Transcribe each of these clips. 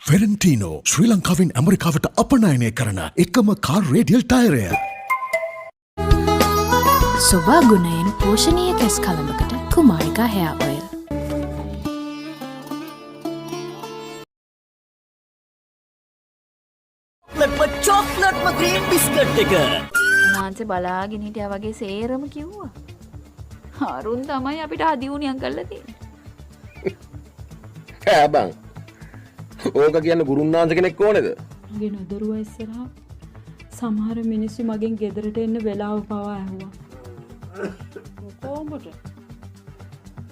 ෆෙරන්ටීනෝ ශ්‍රී ලංකාවෙන් ඇමරිකාවට අපනයනය කරන එකම කාර් රේඩියල් ටයරය. සොබා ගුණයෙන් පෝෂණීය කැස් කළඹකට කුමාරිකා හෙයා ඔයිල්. චොක්ලට්ම ග්‍රීන් බිස්කට් එක. නාන්සේ බලාගෙන හිටියා වගේ සේරම කිව්වා. අරුන් තමයි අපිට අදියුණියම් කරලා තියෙන්නේ. ඈ බං. ඕක කියන්න ගුරුන්නාන්ස කෙනෙක් ඕනේද? මගේ නොදරුව ඉස්සරහා සමහර මිනිස්සු මගෙන් ගෙදරට එන්න වෙලාව පවා ඇහුවා. කොහොමද?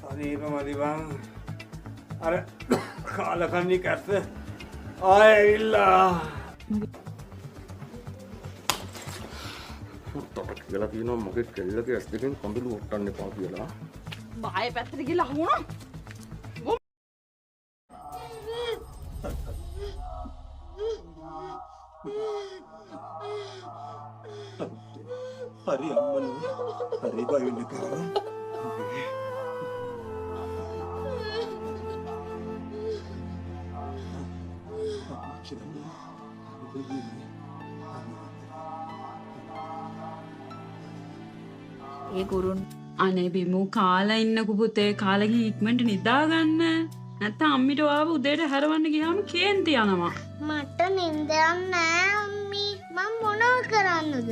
අදීප මදි බං. අර කාලකන්ණි කැස්ස ආයෙ ඇවිල්ලා. උත්තර කියලා තියෙනවා මගේ කෙල්ලගේ ඇස් දෙකෙන් කඳුළු ඔට්ටන්න එපා කියලා. බාය පැත්තට ගිහලා අහුණා. හරි අම්මනෝ. හරි බය වෙන්න කරා. ඒ ගුරුන් අනේ බිමු කාලා ඉන්නකු පුතේ කාලා ගිහින් ඉක්මනට නිදා ගන්න. නැත්නම් අම්මිට ආව උදේට හැරවන්න ගියාම කේන්ති යනවා. මට නිින්ද යන්නේ නෑ අම්මි. මම මොනව කරන්නද?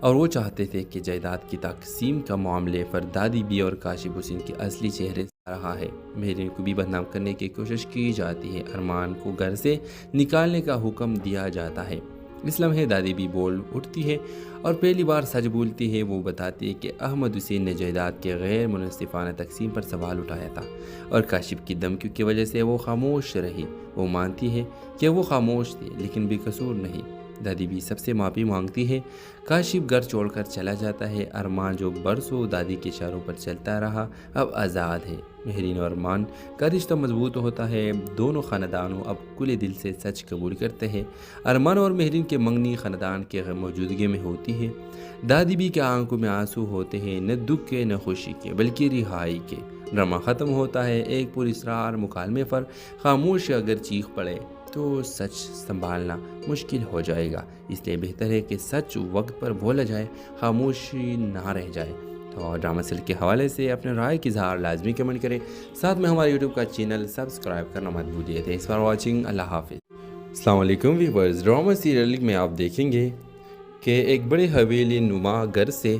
اور وہ چاہتے تھے کہ جائیداد کی تقسیم کا معاملے پر دادی بی اور کاشف حسین کے اصلی چہرے سے رہا ہے۔ مہرین کو بھی بدنام کرنے کی کوشش کی جاتی ہے، ارمان کو گھر سے نکالنے کا حکم دیا جاتا ہے۔ اس لمحے دادی بھی بول اٹھتی ہے اور پہلی بار سچ بولتی ہے۔ وہ بتاتی ہے کہ احمد حسین نے جائیداد کے غیر منصفانہ تقسیم پر سوال اٹھایا تھا اور کاشف کی دھمکیوں کی وجہ سے وہ خاموش رہی۔ وہ مانتی ہے کہ وہ خاموش تھی لیکن بے قصور نہیں۔ دادی بھی سب سے معافی مانگتی ہے۔ کاشف گھر چھوڑ کر چلا جاتا ہے۔ ارمان جو برسوں دادی کے اشاروں پر چلتا رہا اب آزاد ہے۔ مہرین اور ارمان کا رشتہ مضبوط ہوتا ہے۔ دونوں خاندانوں اب کھلے دل سے سچ قبول کرتے ہیں۔ ارمان اور مہرین کے منگنی خاندان کے موجودگی میں ہوتی ہے۔ دادی بھی کے آنکھوں میں آنسو ہوتے ہیں، نہ دکھ کے نہ خوشی کے بلکہ رہائی کے۔ ڈرامہ ختم ہوتا ہے ایک پراسرار مکالمے پر۔ خاموش اگر چیخ پڑے تو سچ سنبھالنا مشکل ہو جائے گا، اس لیے بہتر ہے کہ سچ وقت پر بولا جائے، خاموشی نہ رہ جائے۔ تو ڈرامہ سیریل کے حوالے سے اپنے رائے کی اظہار لازمی کمنٹ کریں، ساتھ میں ہمارے یوٹیوب کا چینل سبسکرائب کرنا مت بھولیے۔ تھینکس فار واچنگ، اللہ حافظ۔ السلام علیکم ویورز، ڈرامہ سیریل میں آپ دیکھیں گے کہ ایک بڑے حویلی نما گھر سے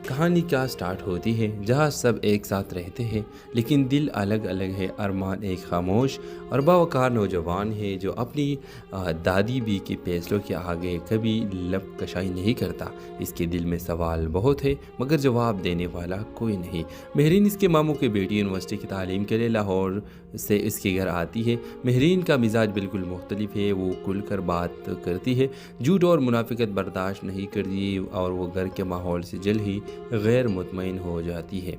کہانی کیا سٹارٹ ہوتی ہے، جہاں سب ایک ساتھ رہتے ہیں لیکن دل الگ الگ ہے۔ ارمان ایک خاموش اور باوقار نوجوان ہے جو اپنی دادی بی کے فیصلوں کے آگے کبھی لب کشائی نہیں کرتا۔ اس کے دل میں سوال بہت ہے مگر جواب دینے والا کوئی نہیں۔ مہرین اس کے ماموں کی بیٹی یونیورسٹی کی تعلیم کے لیے لاہور سے اس کے گھر آتی ہے۔ مہرین کا مزاج بالکل مختلف ہے، وہ کھل کر بات کرتی ہے، جھوٹ اور منافقت برداشت نہیں کرتی اور وہ گھر کے ماحول سے جلد ہی غیر مطمئن ہو جاتی ہے۔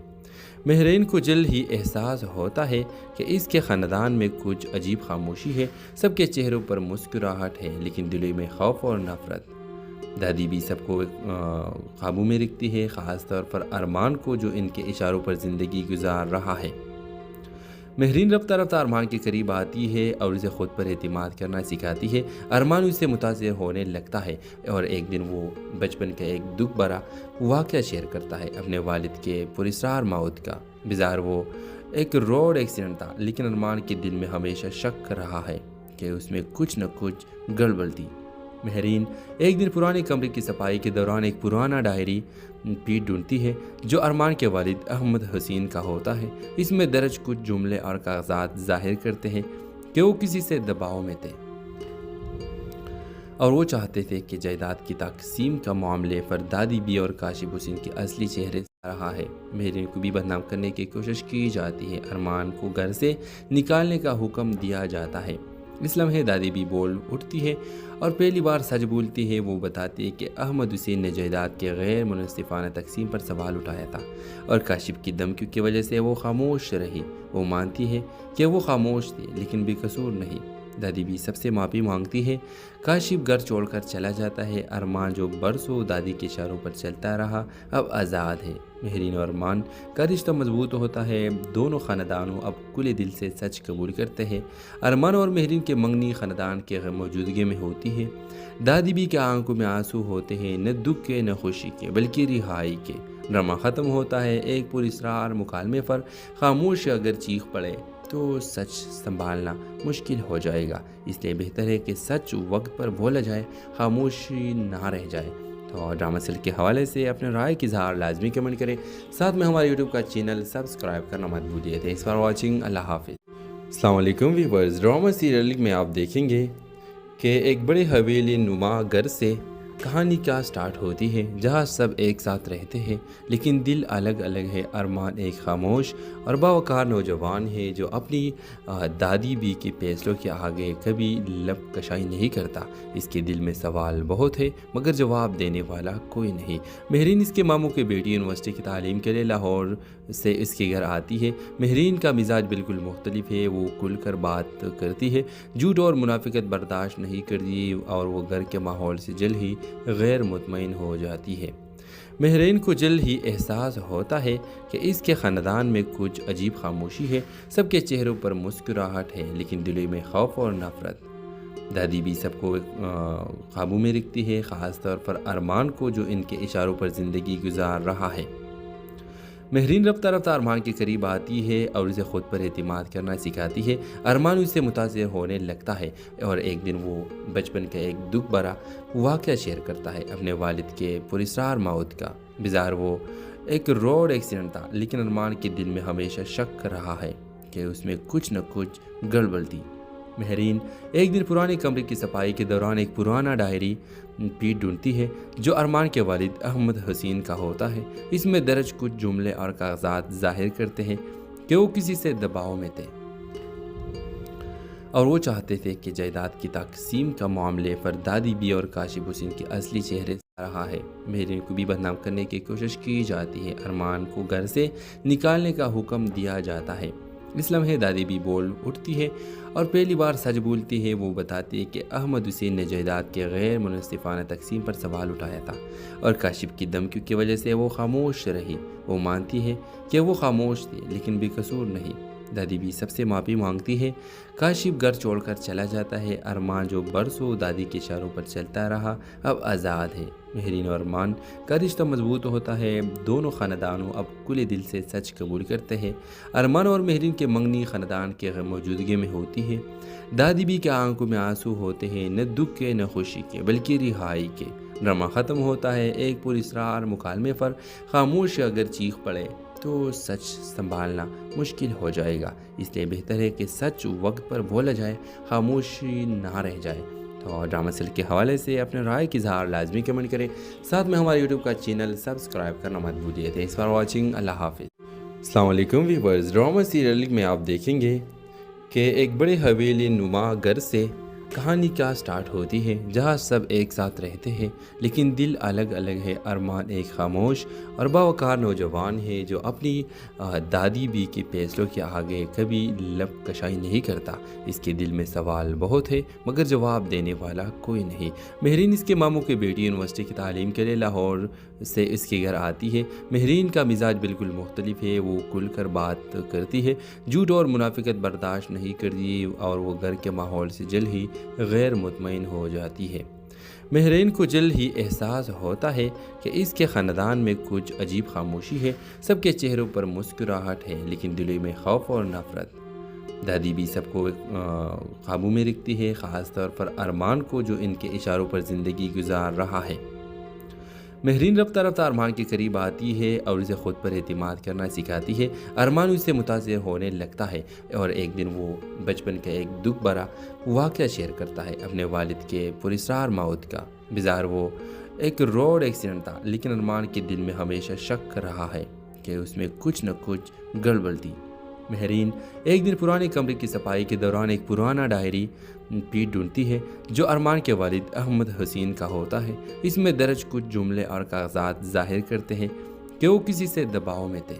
مہرین کو جلد ہی احساس ہوتا ہے کہ اس کے خاندان میں کچھ عجیب خاموشی ہے، سب کے چہروں پر مسکراہٹ ہے لیکن دلوں میں خوف اور نفرت۔ دادی بھی سب کو قابو میں رکھتی ہے، خاص طور پر ارمان کو جو ان کے اشاروں پر زندگی گزار رہا ہے۔ مہرین رفتہ رفتہ ارمان کے قریب آتی ہے اور اسے خود پر اعتماد کرنا سکھاتی ہے۔ ارمان اس سے متاثر ہونے لگتا ہے اور ایک دن وہ بچپن کا ایک دکھ بھرا واقعہ شیئر کرتا ہے، اپنے والد کے پراسرار موت کا۔ بظاہر وہ ایک روڈ ایکسیڈنٹ تھا لیکن ارمان کے دل میں ہمیشہ شک رہا ہے کہ اس میں کچھ نہ کچھ گڑبڑ تھی۔ مہرین ایک دن پرانے کمرے کی صفائی کے دوران ایک پرانا ڈائری پیٹ ڈھونڈتی ہے جو ارمان کے والد احمد حسین کا ہوتا ہے۔ اس میں درج کچھ جملے اور کاغذات ظاہر کرتے ہیں کہ وہ کسی سے دباؤ میں تھے اور وہ چاہتے تھے کہ جائیداد کی تقسیم کا معاملے پر دادی بی اور کاشف حسین کے اصلی چہرے سے رہا ہے۔ مہرین کو بھی بدنام کرنے کی کوشش کی جاتی ہے، ارمان کو گھر سے نکالنے کا حکم دیا جاتا ہے۔ اس لمحے دادی بھی بول اٹھتی ہے اور پہلی بار سچ بولتی ہے۔ وہ بتاتی ہے کہ احمد حسین نے جائیداد کے غیر منصفانہ تقسیم پر سوال اٹھایا تھا اور کاشف کی دھمکیوں کی وجہ سے وہ خاموش رہی۔ وہ مانتی ہے کہ وہ خاموش تھی لیکن بے قصور نہیں۔ دادی بھی سب سے معافی مانگتی ہے۔ کاشف گھر چھوڑ کر چلا جاتا ہے۔ ارمان جو برسوں دادی کے اشاروں پر چلتا رہا اب آزاد ہے۔ مہرین اور ارمان کا رشتہ مضبوط ہوتا ہے۔ دونوں خاندانوں اب کھلے دل سے سچ قبول کرتے ہیں۔ ارمان اور مہرین کے منگنی خاندان کے موجودگی میں ہوتی ہے۔ دادی بھی کے آنکھوں میں آنسو ہوتے ہیں، نہ دکھ کے نہ خوشی کے بلکہ رہائی کے۔ ڈرامہ ختم ہوتا ہے ایک پراسرار مکالمے پر۔ خاموش اگر چیخ پڑے تو سچ سنبھالنا مشکل ہو جائے گا، اس لیے بہتر ہے کہ سچ وقت پر بولا جائے، خاموشی نہ رہ جائے۔ تو ڈرامہ سیریل کے حوالے سے اپنے رائے کی اظہار لازمی کمنٹ کریں، ساتھ میں ہمارے یوٹیوب کا چینل سبسکرائب کرنا مت بھولیے۔ تھینکس فار واچنگ، اللہ حافظ۔ السلام علیکم ویورز، ڈرامہ سیریل میں آپ دیکھیں گے کہ ایک بڑے حویلی نما گھر سے کہانی کیا سٹارٹ ہوتی ہے، جہاں سب ایک ساتھ رہتے ہیں لیکن دل الگ الگ ہے۔ ارمان ایک خاموش اور باوقار نوجوان ہے جو اپنی دادی بی کے فیصلوں کے آگے کبھی لب کشائی نہیں کرتا۔ اس کے دل میں سوال بہت ہے مگر جواب دینے والا کوئی نہیں۔ مہرین اس کے ماموں کی بیٹی یونیورسٹی کی تعلیم کے لیے لاہور سے اس کے گھر آتی ہے۔ مہرین کا مزاج بالکل مختلف ہے، وہ کھل کر بات کرتی ہے، جھوٹ اور منافقت برداشت نہیں کرتی اور وہ گھر کے ماحول سے جلد ہی غیر مطمئن ہو جاتی ہے۔ مہرین کو جلد ہی احساس ہوتا ہے کہ اس کے خاندان میں کچھ عجیب خاموشی ہے، سب کے چہروں پر مسکراہٹ ہے لیکن دلوں میں خوف اور نفرت۔ دادی بھی سب کو قابو میں رکھتی ہے، خاص طور پر ارمان کو جو ان کے اشاروں پر زندگی گزار رہا ہے۔ مہرین رفتہ رفتہ ارمان کے قریب آتی ہے اور اسے خود پر اعتماد کرنا سکھاتی ہے۔ ارمان اس سے متاثر ہونے لگتا ہے اور ایک دن وہ بچپن کا ایک دکھ بھرا واقعہ شیئر کرتا ہے، اپنے والد کے پراسرار موت کا۔ بظاہر وہ ایک روڈ ایکسیڈنٹ تھا، لیکن ارمان کے دل میں ہمیشہ شک رہا ہے کہ اس میں کچھ نہ کچھ گڑبڑ تھی۔ مہرین ایک دن پرانے کمرے کی صفائی کے دوران ایک پرانا ڈائری پیٹ ڈھونڈتی ہے جو ارمان کے والد احمد حسین کا ہوتا ہے۔ اس میں درج کچھ جملے اور کاغذات ظاہر کرتے ہیں کہ وہ کسی سے دباؤ میں تھے اور وہ چاہتے تھے کہ جائیداد کی تقسیم کا معاملے پر دادی بی اور کاشف حسین کے اصلی چہرے رہا ہے۔ مہرین کو بھی بدنام کرنے کی کوشش کی جاتی ہے، ارمان کو گھر سے نکالنے کا حکم دیا جاتا ہے۔ اس لمحے دادی بھی بول اٹھتی ہے اور پہلی بار سچ بولتی ہے۔ وہ بتاتی ہے کہ احمد حسین نے جائیداد کے غیر منصفانہ تقسیم پر سوال اٹھایا تھا اور کاشف کی دھمکیوں کی وجہ سے وہ خاموش رہی۔ وہ مانتی ہے کہ وہ خاموش تھی لیکن بے قصور نہیں۔ دادی بھی سب سے معافی مانگتی ہے۔ کاشف گھر چھوڑ کر چلا جاتا ہے۔ ارمان جو برسوں دادی کے اشاروں پر چلتا رہا اب آزاد ہے۔ مہرین اور ارمان کا رشتہ مضبوط ہوتا ہے۔ دونوں خاندانوں اب کھلے دل سے سچ قبول کرتے ہیں۔ ارمان اور مہرین کے منگنی خاندان کے موجودگی میں ہوتی ہے۔ دادی بھی کے آنکھوں میں آنسو ہوتے ہیں، نہ دکھ کے نہ خوشی کے بلکہ رہائی کے۔ ڈرامہ ختم ہوتا ہے ایک پراسرار مکالمے پر۔ خاموش اگر چیخ پڑے تو سچ سنبھالنا مشکل ہو جائے گا، اس لیے بہتر ہے کہ سچ وقت پر بولا جائے، خاموشی نہ رہ جائے۔ تو ڈرامہ سیل کے حوالے سے اپنے رائے کی اظہار لازمی کمنٹ کریں، ساتھ میں ہمارے یوٹیوب کا چینل سبسکرائب کرنا مت بھولیے۔ تھینکس فار واچنگ، اللہ حافظ۔ السلام علیکم ویورز، ڈرامہ سیریل میں آپ دیکھیں گے کہ ایک بڑے حویلی نما گھر سے کہانی کیا سٹارٹ ہوتی ہے جہاں سب ایک ساتھ رہتے ہیں لیکن دل الگ الگ ہے۔ ارمان ایک خاموش اور باوقار نوجوان ہے جو اپنی دادی بی کے فیصلوں کے آگے کبھی لب کشائی نہیں کرتا۔ اس کے دل میں سوال بہت ہے مگر جواب دینے والا کوئی نہیں۔ مہرین اس کے ماموں کی بیٹی یونیورسٹی کی تعلیم کے لیے لاہور سے اس کے گھر آتی ہے۔ مہرین کا مزاج بالکل مختلف ہے، وہ کھل کر بات کرتی ہے، جھوٹ اور منافقت برداشت نہیں کرتی اور وہ گھر کے ماحول سے جلد ہی غیر مطمئن ہو جاتی ہے۔ مہرین کو جلد ہی احساس ہوتا ہے کہ اس کے خاندان میں کچھ عجیب خاموشی ہے، سب کے چہروں پر مسکراہٹ ہے لیکن دلوں میں خوف اور نفرت۔ دادی بھی سب کو قابو میں رکھتی ہے، خاص طور پر ارمان کو جو ان کے اشاروں پر زندگی گزار رہا ہے۔ مہرین رفتہ رفتہ ارمان کے قریب آتی ہے اور اسے خود پر اعتماد کرنا سکھاتی ہے۔ ارمان اس سے متاثر ہونے لگتا ہے اور ایک دن وہ بچپن کا ایک دکھ بھرا واقعہ شیئر کرتا ہے، اپنے والد کے پراسرار موت کا۔ بظاہر وہ ایک روڈ ایکسیڈنٹ تھا لیکن ارمان کے دل میں ہمیشہ شک رہا ہے کہ اس میں کچھ نہ کچھ گڑبڑ تھی۔ مہرین ایک دن پرانے کمرے کی صفائی کے دوران ایک پرانا ڈائری پیٹ ڈھونڈتی ہے جو ارمان کے والد احمد حسین کا ہوتا ہے۔ اس میں درج کچھ جملے اور کاغذات ظاہر کرتے ہیں کہ وہ کسی سے دباؤ میں تھے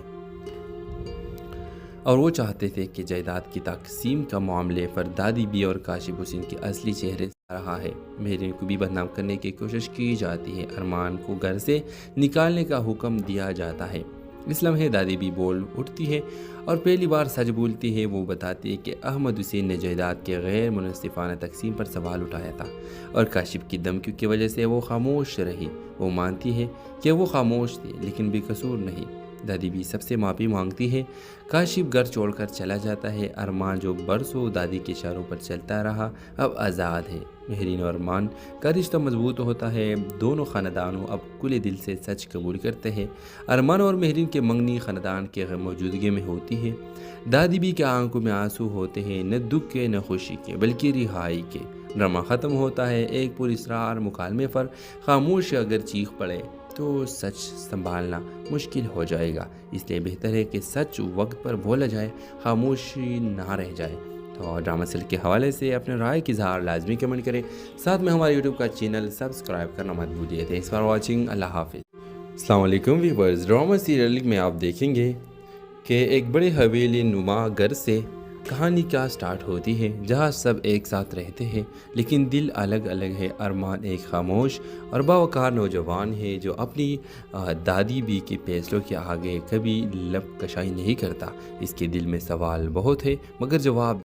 اور وہ چاہتے تھے کہ جائیداد کی تقسیم کا معاملے پر دادی بی اور کاشف حسین کے اصلی چہرے رہا ہے۔ مہرین کو بھی بدنام کرنے کی کوشش کی جاتی ہے، ارمان کو گھر سے نکالنے کا حکم دیا جاتا ہے۔ اس لمحے دادی بھی بول اٹھتی ہے اور پہلی بار سچ بولتی ہے۔ وہ بتاتی ہے کہ احمد حسین نے جائیداد کے غیر منصفانہ تقسیم پر سوال اٹھایا تھا اور کاشف کی دھمکیوں کی وجہ سے وہ خاموش رہی۔ وہ مانتی ہے کہ وہ خاموش تھی لیکن بے قصور نہیں۔ دادی بھی سب سے معافی مانگتی ہے۔ کاشف گھر چھوڑ کر چلا جاتا ہے۔ ارمان جو برسوں دادی کے اشاروں پر چلتا رہا اب آزاد ہے۔ مہرین اور ارمان کا رشتہ مضبوط ہوتا ہے۔ دونوں خاندانوں اب کھلے دل سے سچ قبول کرتے ہیں۔ ارمان اور مہرین کے منگنی خاندان کے موجودگی میں ہوتی ہے۔ دادی بھی کے آنکھوں میں آنسو ہوتے ہیں، نہ دکھ کے نہ خوشی کے بلکہ رہائی کے۔ ڈرامہ ختم ہوتا ہے ایک پراسرار مکالمے پر۔ خاموش اگر چیخ پڑے تو سچ سنبھالنا مشکل ہو جائے گا، اس لیے بہتر ہے کہ سچ وقت پر بولا جائے، خاموشی نہ رہ جائے۔ تو ڈرامہ سیل کے حوالے سے اپنے رائے کی اظہار لازمی کمنٹ کریں، ساتھ میں ہمارے یوٹیوب کا چینل سبسکرائب کرنا مت بھولیے۔ تھینکس فار واچنگ، اللہ حافظ۔ السلام علیکم ویورز، ڈرامہ سیریل میں آپ دیکھیں گے کہ ایک بڑے حویلی نما گھر سے کہانی کیا سٹارٹ ہوتی ہے جہاں سب ایک ساتھ رہتے ہیں لیکن دل الگ الگ ہے۔ ارمان ایک خاموش اور باوقار نوجوان ہے جو اپنی دادی بی کے فیصلوں کے آگے کبھی لب کشائی نہیں کرتا۔ اس کے دل میں سوال بہت ہے مگر جواب